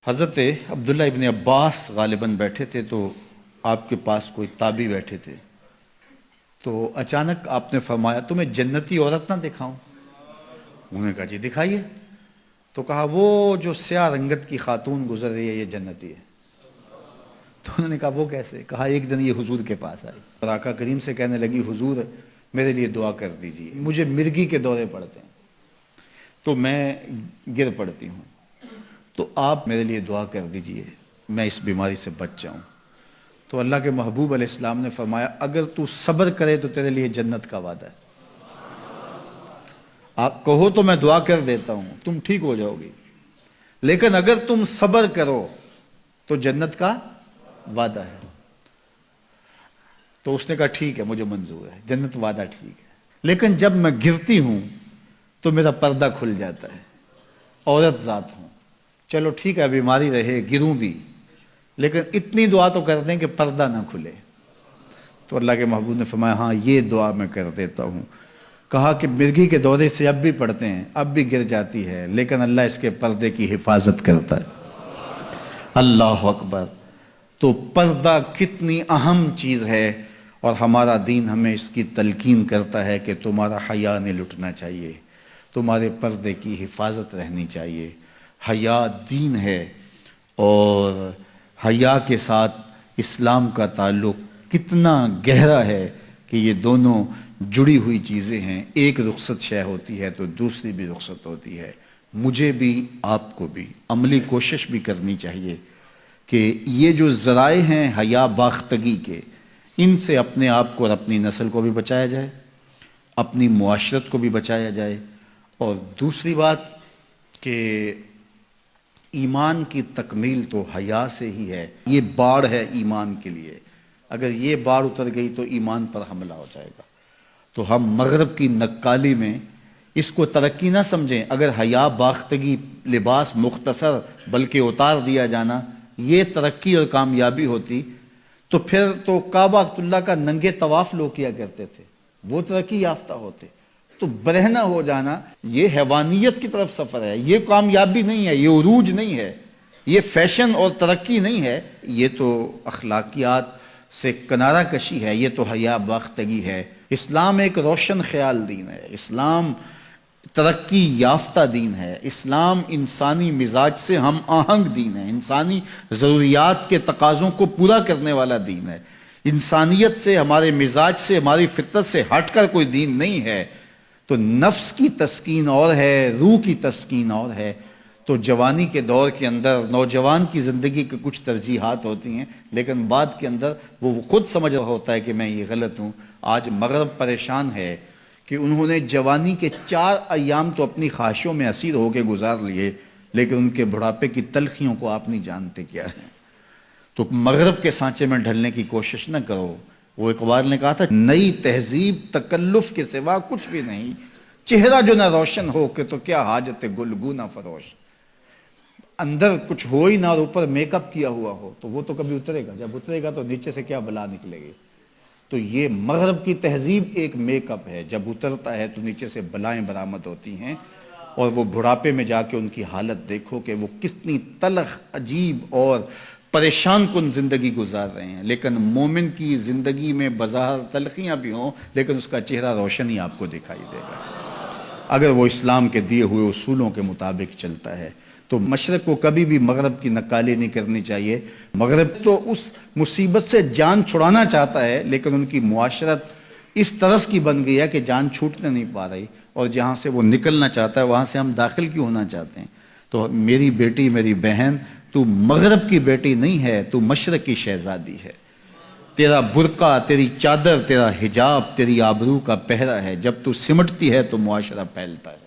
حضرت عبداللہ ابن عباس غالباً بیٹھے تھے تو آپ کے پاس کوئی تابعی بیٹھے تھے، تو اچانک آپ نے فرمایا تمہیں جنتی عورت نہ دکھاؤں؟ انہوں نے کہا جی دکھائیے۔ تو کہا وہ جو سیاہ رنگت کی خاتون گزر رہی ہے یہ جنتی ہے۔ تو انہوں نے کہا وہ کیسے؟ کہا ایک دن یہ حضور کے پاس آئی اور آقا کریم سے کہنے لگی حضور میرے لیے دعا کر دیجیے، مجھے مرگی کے دورے پڑتے ہیں تو میں گر پڑتی ہوں، تو آپ میرے لیے دعا کر دیجئے میں اس بیماری سے بچ جاؤں۔ تو اللہ کے محبوب علیہ السلام نے فرمایا اگر تو صبر کرے تو تیرے لیے جنت کا وعدہ ہے۔ آپ کہو تو میں دعا کر دیتا ہوں تم ٹھیک ہو جاؤ گی، لیکن اگر تم صبر کرو تو جنت کا وعدہ ہے۔ تو اس نے کہا ٹھیک ہے مجھے منظور ہے، جنت وعدہ ٹھیک ہے، لیکن جب میں گرتی ہوں تو میرا پردہ کھل جاتا ہے، عورت ذات ہوں، چلو ٹھیک ہے بیماری رہے گروں بھی لیکن اتنی دعا تو کر دیں کہ پردہ نہ کھلے۔ تو اللہ کے محبوب نے فرمایا ہاں یہ دعا میں کر دیتا ہوں۔ کہا کہ مرگی کے دورے سے اب بھی پڑھتے ہیں، اب بھی گر جاتی ہے، لیکن اللہ اس کے پردے کی حفاظت کرتا ہے۔ اللہ اکبر۔ تو پردہ کتنی اہم چیز ہے، اور ہمارا دین ہمیں اس کی تلقین کرتا ہے کہ تمہارا حیا نہیں لٹنا چاہیے، تمہارے پردے کی حفاظت رہنی چاہیے۔ حیا دین ہے، اور حیا کے ساتھ اسلام کا تعلق کتنا گہرا ہے کہ یہ دونوں جڑی ہوئی چیزیں ہیں۔ ایک رخصت شے ہوتی ہے تو دوسری بھی رخصت ہوتی ہے۔ مجھے بھی آپ کو بھی عملی کوشش بھی کرنی چاہیے کہ یہ جو ذرائع ہیں حیا باختگی کے، ان سے اپنے آپ کو اور اپنی نسل کو بھی بچایا جائے، اپنی معاشرت کو بھی بچایا جائے۔ اور دوسری بات کہ ایمان کی تکمیل تو حیا سے ہی ہے، یہ باڑ ہے ایمان کے لیے، اگر یہ باڑ اتر گئی تو ایمان پر حملہ ہو جائے گا۔ تو ہم مغرب کی نقالی میں اس کو ترقی نہ سمجھیں، اگر حیا باختگی لباس مختصر بلکہ اتار دیا جانا یہ ترقی اور کامیابی ہوتی تو پھر تو کعبہ اللہ کا ننگے طواف لوگ کیا کرتے تھے، وہ ترقی یافتہ ہوتے۔ تو برہنہ ہو جانا یہ حیوانیت کی طرف سفر ہے، یہ کامیابی نہیں ہے، یہ عروج نہیں ہے، یہ فیشن اور ترقی نہیں ہے، یہ تو اخلاقیات سے کنارہ کشی ہے، یہ تو حیا باختگی ہے۔ اسلام ایک روشن خیال دین ہے، اسلام ترقی یافتہ دین ہے، اسلام انسانی مزاج سے ہم آہنگ دین ہے، انسانی ضروریات کے تقاضوں کو پورا کرنے والا دین ہے۔ انسانیت سے، ہمارے مزاج سے، ہماری فطرت سے ہٹ کر کوئی دین نہیں ہے۔ تو نفس کی تسکین اور ہے، روح کی تسکین اور ہے۔ تو جوانی کے دور کے اندر نوجوان کی زندگی کے کچھ ترجیحات ہوتی ہیں، لیکن بعد کے اندر وہ خود سمجھ رہا ہوتا ہے کہ میں یہ غلط ہوں۔ آج مغرب پریشان ہے کہ انہوں نے جوانی کے 4 ایام تو اپنی خواہشوں میں اسیر ہو کے گزار لیے، لیکن ان کے بڑھاپے کی تلخیوں کو آپ نہیں جانتے کیا ہے۔ تو مغرب کے سانچے میں ڈھلنے کی کوشش نہ کرو۔ وہ اقبال نے کہا تھا نئی تہذیب تکلف کے سوا کچھ بھی نہیں، چہرہ جو نہ روشن ہو کہ تو کیا حاجت گلگو نہ فروش۔ اندر کچھ ہو ہی نہ اور اوپر میک اپ کیا ہوا ہو تو وہ تو کبھی اترے گا، جب اترے گا تو نیچے سے کیا بلا نکلے گی۔ تو یہ مغرب کی تہذیب ایک میک اپ ہے، جب اترتا ہے تو نیچے سے بلائیں برآمد ہوتی ہیں، اور وہ بڑھاپے میں جا کے ان کی حالت دیکھو کہ وہ کتنی تلخ عجیب اور پریشان کن زندگی گزار رہے ہیں۔ لیکن مومن کی زندگی میں بظاہر تلخیاں بھی ہوں لیکن اس کا چہرہ روشن ہی آپ کو دکھائی دے گا اگر وہ اسلام کے دیے ہوئے اصولوں کے مطابق چلتا ہے۔ تو مشرق کو کبھی بھی مغرب کی نقالی نہیں کرنی چاہیے۔ مغرب تو اس مصیبت سے جان چھڑانا چاہتا ہے، لیکن ان کی معاشرت اس طرز کی بن گئی ہے کہ جان چھوٹنے نہیں پا رہی، اور جہاں سے وہ نکلنا چاہتا ہے وہاں سے ہم داخل کیوں ہونا چاہتے ہیں۔ تو میری بیٹی، میری بہن، تو مغرب کی بیٹی نہیں ہے، تو مشرق کی شہزادی ہے۔ تیرا برقع، تیری چادر، تیرا حجاب تیری آبرو کا پہرا ہے، جب تو سمٹتی ہے تو معاشرہ پھیلتا ہے۔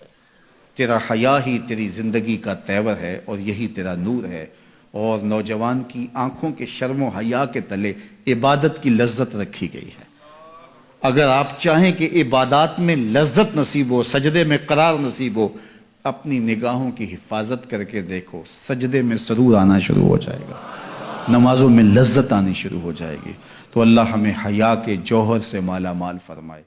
تیرا حیا ہی تیری زندگی کا تیور ہے، اور یہی تیرا نور ہے۔ اور نوجوان کی آنکھوں کے شرم و حیا کے تلے عبادت کی لذت رکھی گئی ہے۔ اگر آپ چاہیں کہ عبادات میں لذت نصیب ہو، سجدے میں قرار نصیب ہو، اپنی نگاہوں کی حفاظت کر کے دیکھو، سجدے میں سرور آنا شروع ہو جائے گا، نمازوں میں لذت آنی شروع ہو جائے گی۔ تو اللہ ہمیں حیا کے جوہر سے مالا مال فرمائے۔